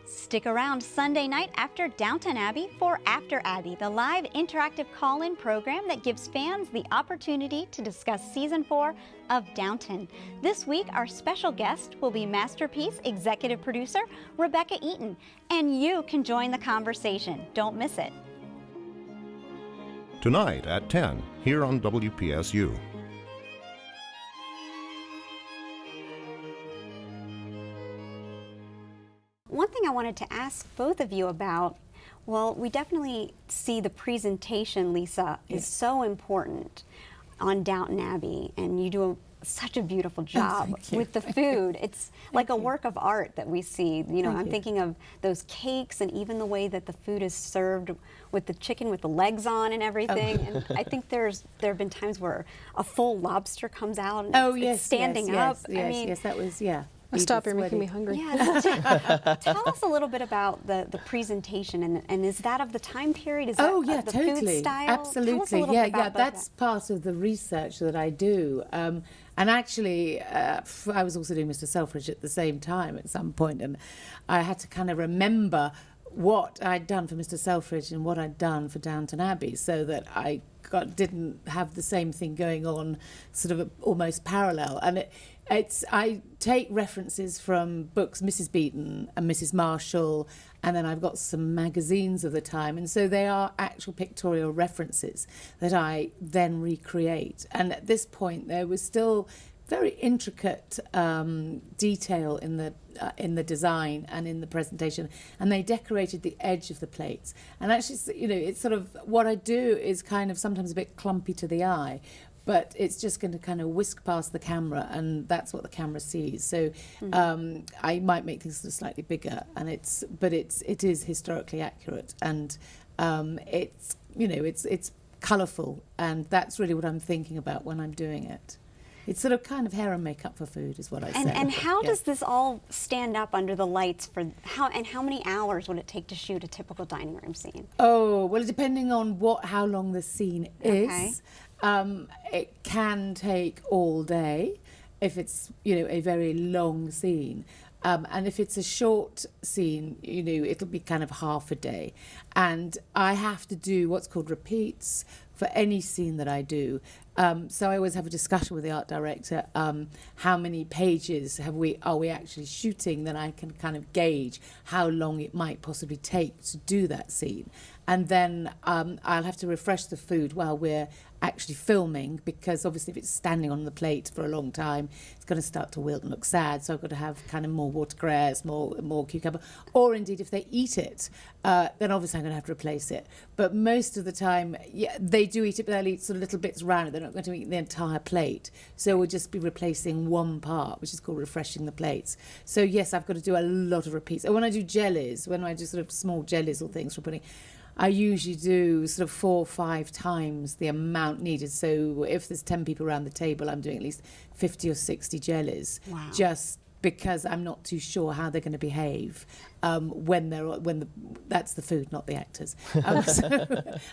Stick around Sunday night after Downton Abbey for After Abbey, the live interactive call-in program that gives fans the opportunity to discuss Season 4 of Downton. This week, our special guest will be Masterpiece executive producer Rebecca Eaton, and you can join the conversation. Don't miss it. Tonight at 10, here on WPSU. One thing I wanted to ask both of you about, well, we definitely see the presentation, Lisa, is so important on Downton Abbey, and you do such a beautiful job with the food. It's like a work of art that we see. You know, I'm thinking of those cakes and even the way that the food is served with the chicken with the legs on and everything. And I think there have been times where a full lobster comes out and it's standing up. Yes, that was, Stop, you're making me hungry. Yeah, tell us a little bit about the presentation, and is that of the time period? Is that of the food style? Absolutely. Tell us a little bit about that's part of the research that I do. And actually, I was also doing Mr. Selfridge at the same time at some point, and I had to kind of remember what I'd done for Mr. Selfridge and what I'd done for Downton Abbey, so that I didn't have the same thing going on, sort of almost parallel. And I take references from books, Mrs. Beeton and Mrs. Marshall, and then I've got some magazines of the time, and so they are actual pictorial references that I then recreate. And at this point, there was still very intricate detail in the design and in the presentation, and they decorated the edge of the plates. And actually, you know, it's sort of what I do is kind of sometimes a bit clumpy to the eye, but it's just going to kind of whisk past the camera, and that's what the camera sees. So I might make things slightly bigger, and it is historically accurate, and it's colourful, and that's really what I'm thinking about when I'm doing it. It's sort of kind of hair and makeup for food is what I say. And how does this all stand up under the lights how many hours would it take to shoot a typical dining room scene? Oh, well, depending on how long the scene is. It can take all day if it's, a very long scene. And if it's a short scene, it'll be kind of half a day. And I have to do what's called repeats for any scene that I do. So I always have a discussion with the art director, how many pages are we actually shooting, then I can kind of gauge how long it might possibly take to do that scene. And then I'll have to refresh the food while we're actually filming, because obviously if it's standing on the plate for a long time, it's going to start to wilt and look sad. So I've got to have kind of more watercress, more cucumber, or indeed if they eat it, then obviously I'm going to have to replace it. But most of the time, they do eat it, but they'll eat sort of little bits around it. They're not going to eat the entire plate. So we'll just be replacing one part, which is called refreshing the plates. So yes, I've got to do a lot of repeats. And when I do jellies, when I do sort of small jellies or things for pudding, I usually do sort of 4 or 5 times the amount needed. So if there's 10 people around the table, I'm doing at least 50 or 60 jellies. Wow. Just because I'm not too sure how they're going to behave that's the food, not the actors. So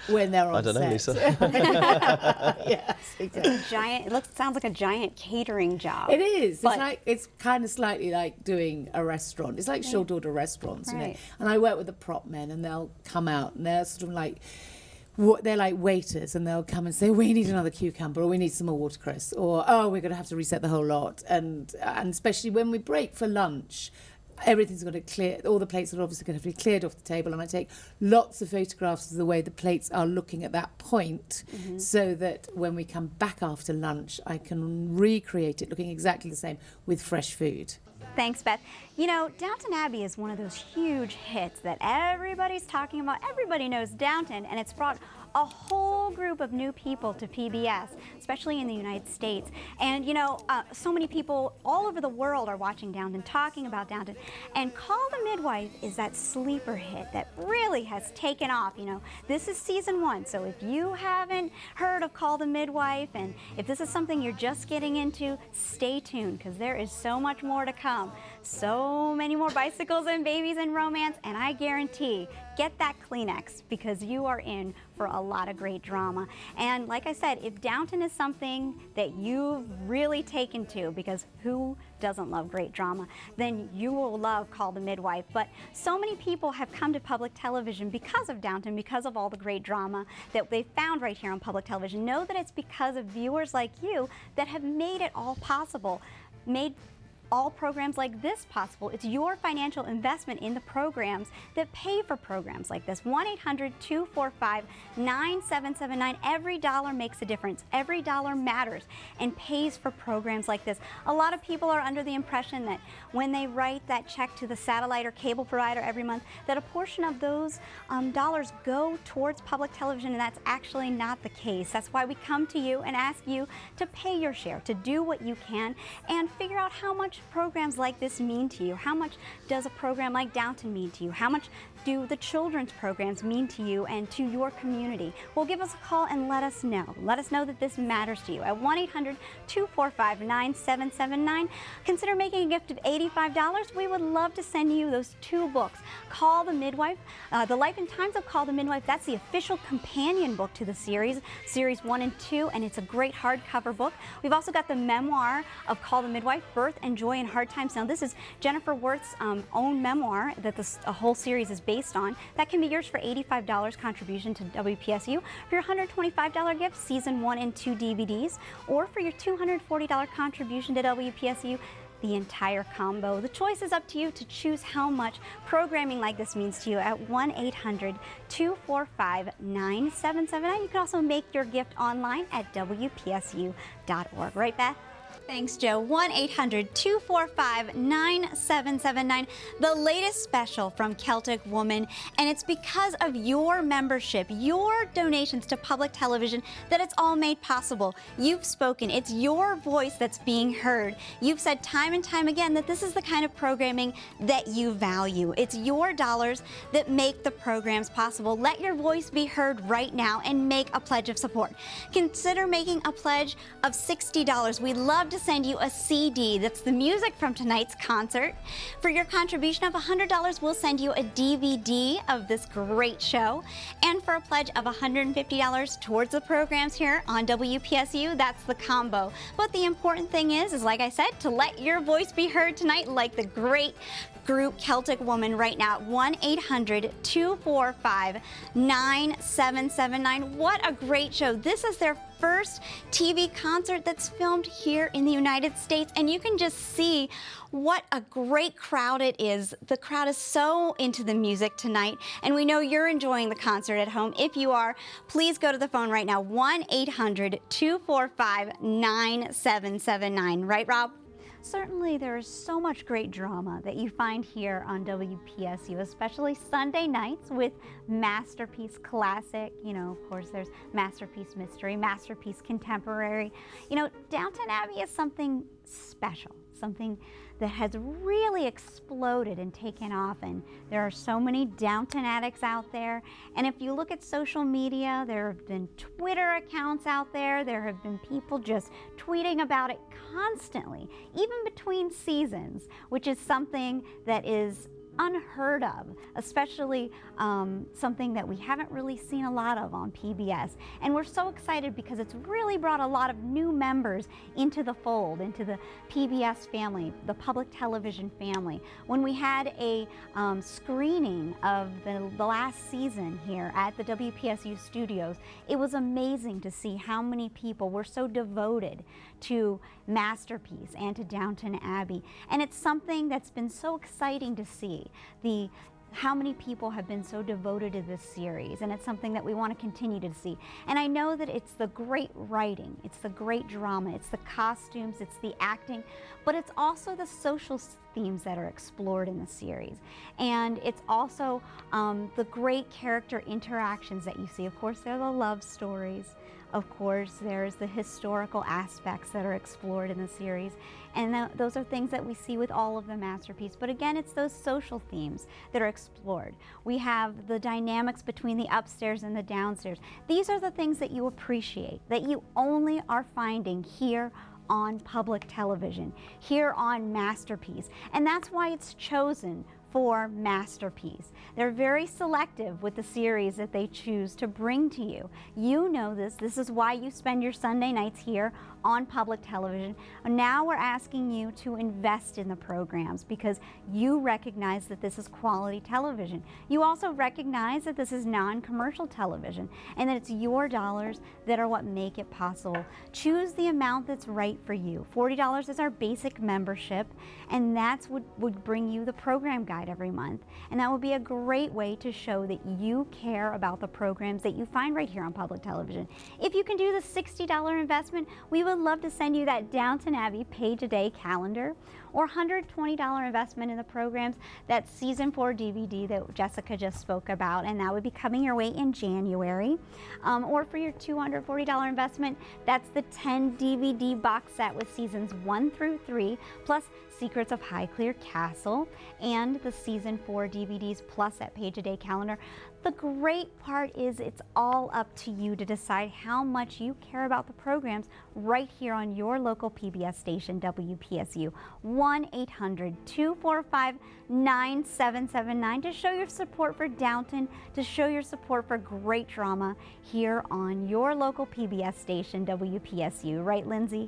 when they're on set. I don't know, Lisa. Yes, exactly. Sounds like a giant catering job. It is. It's kind of slightly like doing a restaurant. It's like short order restaurants, you know. And I work with the prop men, and they'll come out, and they're sort of like, they're like waiters, and they'll come and say, we need another cucumber, or we need some more watercress, or we're going to have to reset the whole lot. And especially when we break for lunch, everything's got to clear, all the plates are obviously going to be cleared off the table, and I take lots of photographs of the way the plates are looking at that point, so that when we come back after lunch, I can recreate it looking exactly the same with fresh food. Thanks, Beth. Downton Abbey is one of those huge hits that everybody's talking about. Everybody knows Downton, and it's brought a whole group of new people to PBS, especially in the United States. And, so many people all over the world are watching Downton, talking about Downton. And Call the Midwife is that sleeper hit that really has taken off. This is season 1, so if you haven't heard of Call the Midwife, and if this is something you're just getting into, stay tuned, because there is so much more to come. So many more bicycles and babies and romance, and I guarantee get that Kleenex because you are in for a lot of great drama. And like I said, if Downton is something that you've really taken to, because who doesn't love great drama, then you will love Call the Midwife. But so many people have come to public television because of Downton, because of all the great drama that they found right here on public television. Know that it's because of viewers like you that have made it all possible, made all programs like this possible. It's your financial investment in the programs that pay for programs like this. 1-800-245-9779. Every dollar makes a difference. Every dollar matters and pays for programs like this. A lot of people are under the impression that when they write that check to the satellite or cable provider every month, that a portion of those dollars go towards public television, and that's actually not the case. That's why we come to you and ask you to pay your share, to do what you can, and figure out how much programs like this mean to you. How much does a program like Downton mean to you? How much do the children's programs mean to you and to your community? Well, give us a call and let us know. Let us know that this matters to you at 1-800-245-9779. Consider making a gift of $85. We would love to send you those 2 books. Call the Midwife, The Life and Times of Call the Midwife. That's the official companion book to the series 1 and 2, and it's a great hardcover book. We've also got the memoir of Call the Midwife, Birth and Joy in Hard Times. Now, this is Jennifer Worth's own memoir that this whole series is based on. That can be yours for $85 contribution to WPSU. For your $125 gift, season 1 and 2 DVDs, or for your $240 contribution to WPSU, the entire combo. The choice is up to you to choose how much programming like this means to you at 1-800-245-9779. You can also make your gift online at WPSU.org. Right, Beth? Thanks, Joe. 1-800-245-9779, the latest special from Celtic Woman, and it's because of your membership, your donations to public television, that it's all made possible. You've spoken. It's your voice that's being heard. You've said time and time again that this is the kind of programming that you value. It's your dollars that make the programs possible. Let your voice be heard right now and make a pledge of support. Consider making a pledge of $60. We'd love to send you a CD that's the music from tonight's concert. For your contribution of $100, we'll send you a DVD of this great show. And for a pledge of $150 towards the programs here on WPSU, that's the combo. But the important thing is like I said, to let your voice be heard tonight, like the great group Celtic Woman right now at 1-800-245-9779. What a great show. This is their first TV concert that's filmed here in the United States, and you can just see what a great crowd it is. The crowd is so into the music tonight, and we know you're enjoying the concert at home. If you are, please go to the phone right now, 1-800-245-9779. Right, Rob? Certainly, there is so much great drama that you find here on WPSU, especially Sunday nights with Masterpiece Classic. You know, of course, there's Masterpiece Mystery, Masterpiece Contemporary. You know, Downton Abbey is something special, something that has really exploded and taken off, and there are so many Downton addicts out there. And if you look at social media, there have been Twitter accounts out there, there have been people just tweeting about it constantly, even between seasons, which is something that is unheard of, especially something that we haven't really seen a lot of on PBS. And we're so excited because it's really brought a lot of new members into the fold, into the PBS family, the public television family. When we had a screening of the last season here at the WPSU studios, it was amazing to see how many people were so devoted to Masterpiece and to Downton Abbey. And it's something that's been so exciting to see, how many people have been so devoted to this series, and it's something that we want to continue to see. And I know that it's the great writing, it's the great drama, it's the costumes, it's the acting, but it's also the social themes that are explored in the series. And it's also the great character interactions that you see. Of course, there are the love stories. Of course, there's the historical aspects that are explored in the series, and those are things that we see with all of the Masterpiece. But again, it's those social themes that are explored. We have the dynamics between the upstairs and the downstairs. These are the things that you appreciate, that you only are finding here on public television, here on Masterpiece. And that's why it's chosen for Masterpiece. They're very selective with the series that they choose to bring to you. You know this. This is why you spend your Sunday nights here on public television. Now we're asking you to invest in the programs because you recognize that this is quality television. You also recognize that this is non-commercial television and that it's your dollars that are what make it possible. Choose the amount that's right for you. $40 is our basic membership, and that's what would bring you the program guide every month. And that would be a great way to show that you care about the programs that you find right here on public television. If you can do the $60 investment, we would love to send you that Downton Abbey page-a-day calendar, or $120 investment in the programs, that season 4 DVD that Jessica just spoke about, and that would be coming your way in January. Or for your $240 investment, that's the 10 DVD box set with seasons 1 through 3, plus Secrets of Highclere Castle, and the season 4 DVDs, plus that page-a-day calendar. The great part is it's all up to you to decide how much you care about the programs right here on your local PBS station, WPSU. 1-800-245-9779 to show your support for Downton, to show your support for great drama here on your local PBS station, WPSU. Right, Lindsay?